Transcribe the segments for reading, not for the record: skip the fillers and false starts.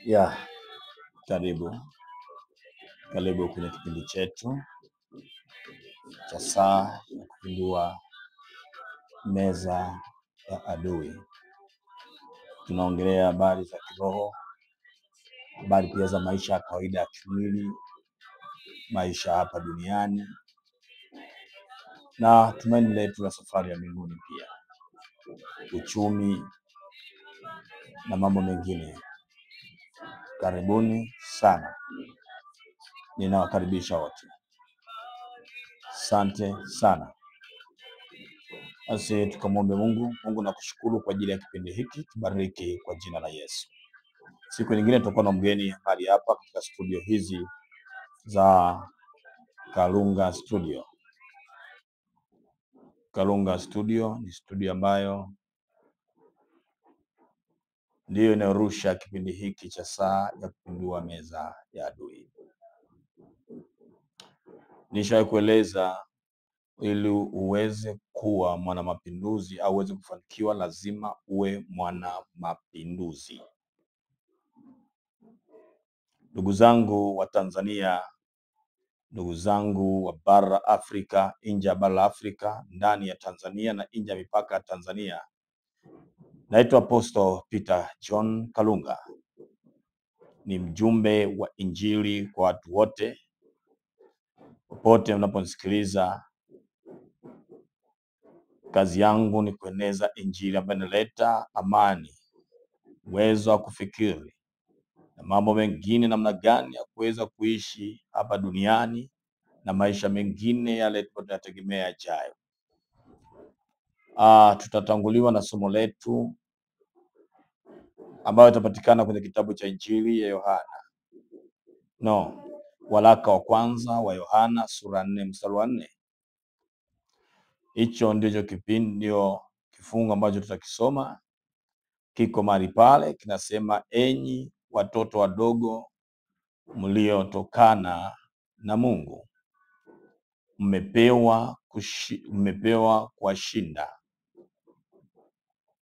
Ya, karibu kwenye kipindi chetu cha saa ya kupindua meza ya adui. Tunaongelea habari za kiroho, habari pia za maisha ya kawaida ya kimwili, maisha hapa duniani, na tumaini letu la safari ya mbinguni pia, uchumi na mambo mengine. Karibuni sana, ninawakaribisha wote. Asante sana. Basi tukamwombe Mungu. Mungu, nakushukuru kwa ajili ya kipindi hiki, kibariki kwa jina la Yesu. Siku nyingine tutakuwa na mgeni hali hapa katika studio hizi za Kalunga Studio. Kalunga Studio ni studio ambayo ndiyo inayorusha kipindi hiki cha saa ya kupindua meza ya adui. Nishawahi kueleza, ili uweze kuwa mwana mapinduzi au uweze kufanikiwa, lazima uwe mwana mapinduzi. Ndugu zangu wa Tanzania, ndugu zangu wa bara Afrika, nje ya bara Afrika, ndani ya Tanzania na nje ya mipaka ya Tanzania, naitwa Apostle Peter John Kalunga. Ni mjumbe wa Injili kwa watu wote. Popote unaponisikiliza, kazi yangu ni kueneza Injili ambayo inaleta amani, uwezo wa kufikiri na mambo mengine, namna gani ya kuweza kuishi hapa duniani na maisha mengine yale tunayotegemea yajayo. Tutatanguliwa na somo letu ambayo itapatikana kwenye kitabu cha Injili ya Yohana. Waraka wa kwanza wa Yohana sura 4 mstari wa 4. Hicho ndicho kipindi, ndio kifungu ambacho tutakisoma. Kiko mahali pale kinasema, enyi watoto wadogo mliotokana na Mungu, mmepewa kuwashinda,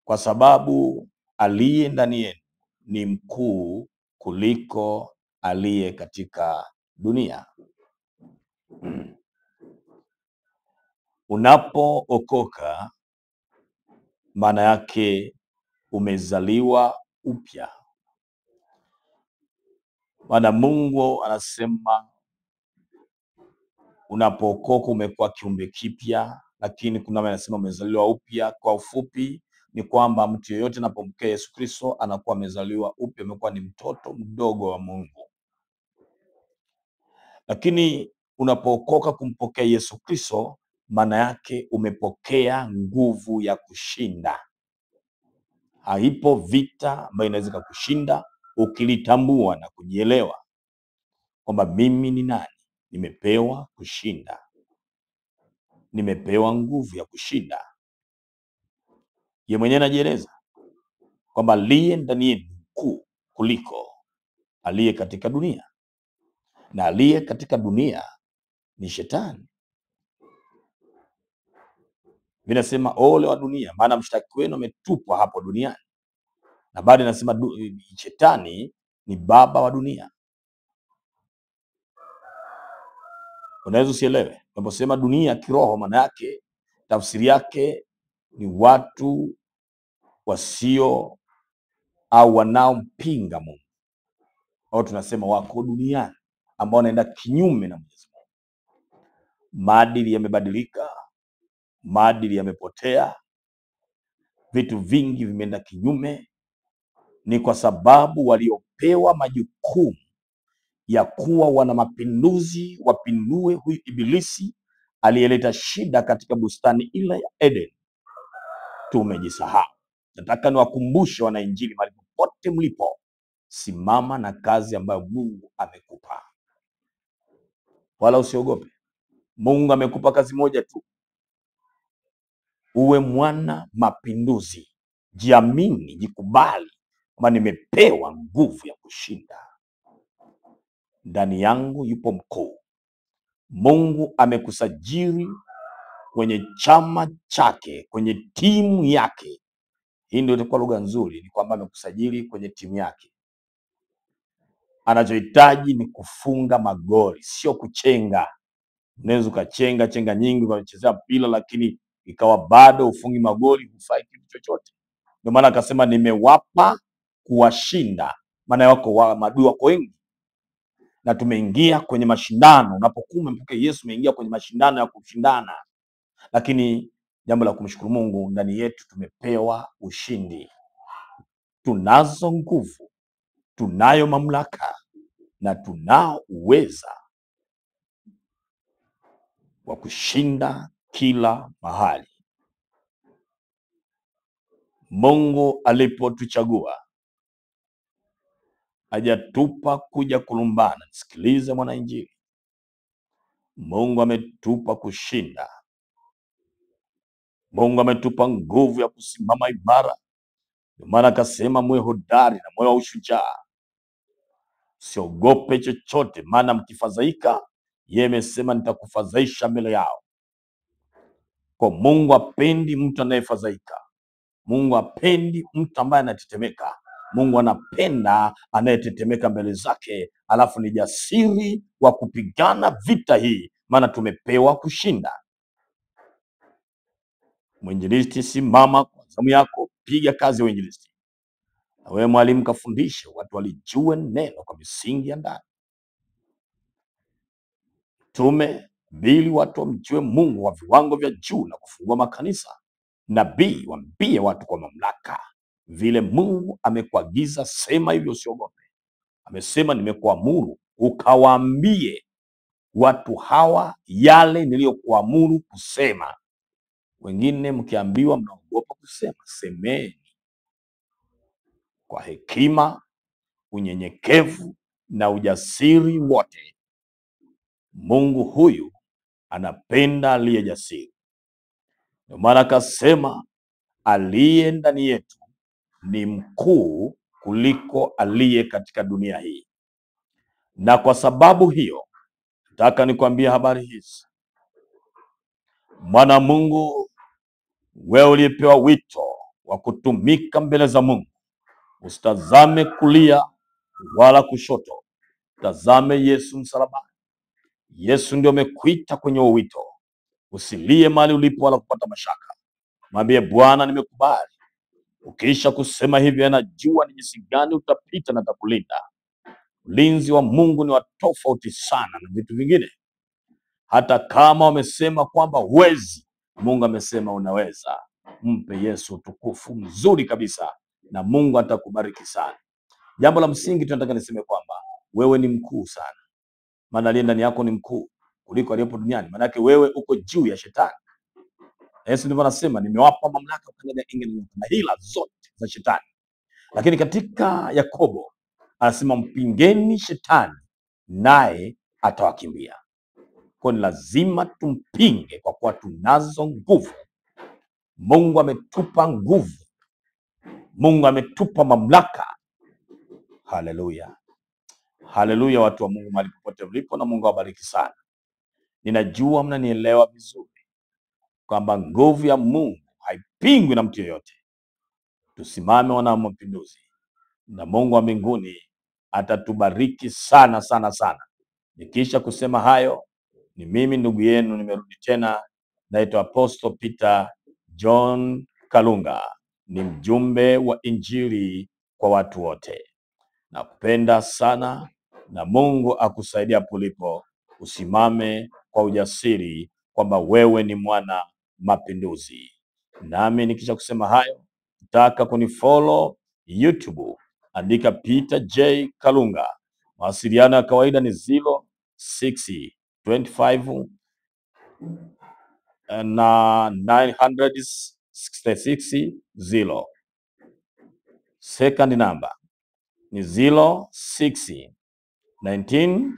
kwa sababu aliye ndani yenu ni mkuu kuliko aliye katika dunia. Unapookoka, maana yake umezaliwa upya. Maana Mungu anasema unapookoka umekuwa kiumbe kipya, lakini kuna maana anasema umezaliwa upya. Kwa ufupi ni kwamba mtu yeyote anapompokea Yesu Kristo anakuwa amezaliwa upya, amekuwa ni mtoto mdogo wa Mungu. Lakini unapookoka kumpokea Yesu Kristo, maana yake umepokea nguvu ya kushinda. Haipo vita ambayo inaweza kukushinda ukilitambua na kujielewa kwamba mimi ni nani. Nimepewa kushinda, nimepewa nguvu ya kushinda. Yeye mwenyewe anajieleza kwamba aliye ndani yenu mkuu kuliko aliye katika dunia, na aliye katika dunia ni Shetani. Vinasema ole wa dunia, maana mshtaki wenu ametupwa hapo duniani. Na baada inasema Shetani ni baba wa dunia. Unaweza usielewe unaposema dunia kiroho, maana yake tafsiri yake ni watu wasio au wanaompinga Mungu, au tunasema wako duniani, ambao wanaenda kinyume na Mwenyezi Mungu. Maadili yamebadilika, maadili yamepotea, vitu vingi vimeenda kinyume. Ni kwa sababu waliopewa majukumu ya kuwa wana mapinduzi, wapindue huyu ibilisi aliyeleta shida katika bustani ile ya Eden, tumejisahau. Nataka niwakumbushe wanainjili, mahali popote mlipo, simama na kazi ambayo Mungu amekupa, wala usiogope. Mungu amekupa kazi moja tu, uwe mwana mapinduzi. Jiamini, jikubali kwamba nimepewa nguvu ya kushinda. Ndani yangu yupo mkuu. Mungu amekusajili kwenye chama chake, kwenye timu yake. Hii ndio itakuwa lugha nzuri, ni kwamba amekusajili kwenye timu yake. Anachohitaji ni kufunga magoli, sio kuchenga. Unaweza ukachenga chenga nyingi ukachezea mpira, lakini ikawa bado ufungi magoli, hufai kitu chochote. Ndio maana akasema nimewapa kuwashinda, maana wako maadui wako wengi na tumeingia kwenye mashindano. Unapokuwa umempokea Yesu, umeingia kwenye mashindano ya kushindana, lakini jambo la kumshukuru Mungu, ndani yetu tumepewa ushindi. Tunazo nguvu, tunayo mamlaka na tunao uweza wa kushinda kila mahali. Mungu alipotuchagua hajatupa kuja kulumbana. Sikilize mwananjili, Mungu ametupa kushinda. Mungu ametupa nguvu ya kusimama imara. Ndio maana akasema mwe hodari na moyo wa ushujaa, siogope chochote, maana mkifadhaika, yeye amesema nitakufadhaisha mbele yao. Kwa Mungu hapendi mtu anayefadhaika. Mungu hapendi mtu ambaye anatetemeka. Mungu anapenda anayetetemeka mbele zake, alafu ni jasiri wa kupigana vita hii, maana tumepewa kushinda. Mwinjilisti, simama kwa zamu yako, piga kazi ya uinjilisti. Na wewe mwalimu, kafundishe watu walijue neno kwa misingi ya ndani. Tume mbili, watu wamjue Mungu wa viwango vya juu na kufungua makanisa. Nabii, waambie watu kwa mamlaka vile Mungu amekuagiza, sema hivyo, usiogope. Amesema nimekuamuru ukawaambie watu hawa yale niliyokuamuru kusema. Wengine mkiambiwa mnaogopa kusema, semeni kwa hekima, unyenyekevu na ujasiri wote. Mungu huyu anapenda aliye jasiri. Ndio maana akasema aliye ndani yetu ni mkuu kuliko aliye katika dunia hii. Na kwa sababu hiyo, nataka nikwambie habari hizi. Mwana Mungu, wewe uliyepewa wito wa kutumika mbele za Mungu, usitazame kulia wala kushoto, tazame Yesu msalabani. Yesu ndio amekuita kwenye wito. Usilie mahali ulipo wala kupata mashaka. Mwambie Bwana, nimekubali. Ukiisha kusema hivyo, anajua ni jinsi gani utapita na atakulinda. Ulinzi wa Mungu ni wa tofauti sana na vitu vingine. Hata kama wamesema kwamba huwezi, Mungu amesema unaweza. Mpe Yesu utukufu mzuri kabisa na Mungu atakubariki sana. Jambo la msingi tunataka niseme kwamba wewe ni mkuu sana, maana aliye ndani yako ni mkuu kuliko aliyepo duniani. Maana yake wewe uko juu ya shetani. Yesu ndivyo anasema, nimewapa mamlaka kukanyaga nge na hila zote za shetani. Lakini katika Yakobo anasema mpingeni shetani naye atawakimbia. Kwa ni lazima tumpinge kwa kuwa tunazo nguvu. Mungu ametupa nguvu. Mungu ametupa mamlaka. Haleluya. Haleluya, watu wa Mungu mahali popote mlipo, na Mungu awabariki sana. Ninajua mnanielewa vizuri kwamba nguvu ya Mungu haipingwi na mtu yeyote. Tusimame wana mapinduzi, na Mungu wa mbinguni atatubariki sana sana sana. Nikisha kusema hayo, ni mimi ndugu yenu nimerudi tena. Naitwa Apostle Peter John Kalunga, ni mjumbe wa Injili kwa watu wote. Nakupenda sana na Mungu akusaidia pulipo. Usimame kwa ujasiri kwamba wewe ni mwana mapinduzi. Nami nikisha kusema hayo, nataka kunifollow YouTube, andika Peter J Kalunga. Mawasiliano ya kawaida ni 0625 na 966. Second number ni 0619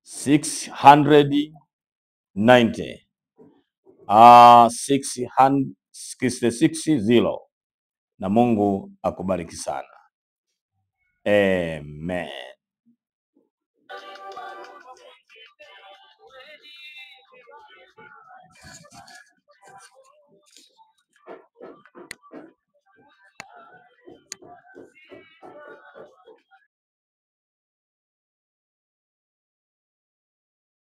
690 660, na Mungu akubariki sana. Amen.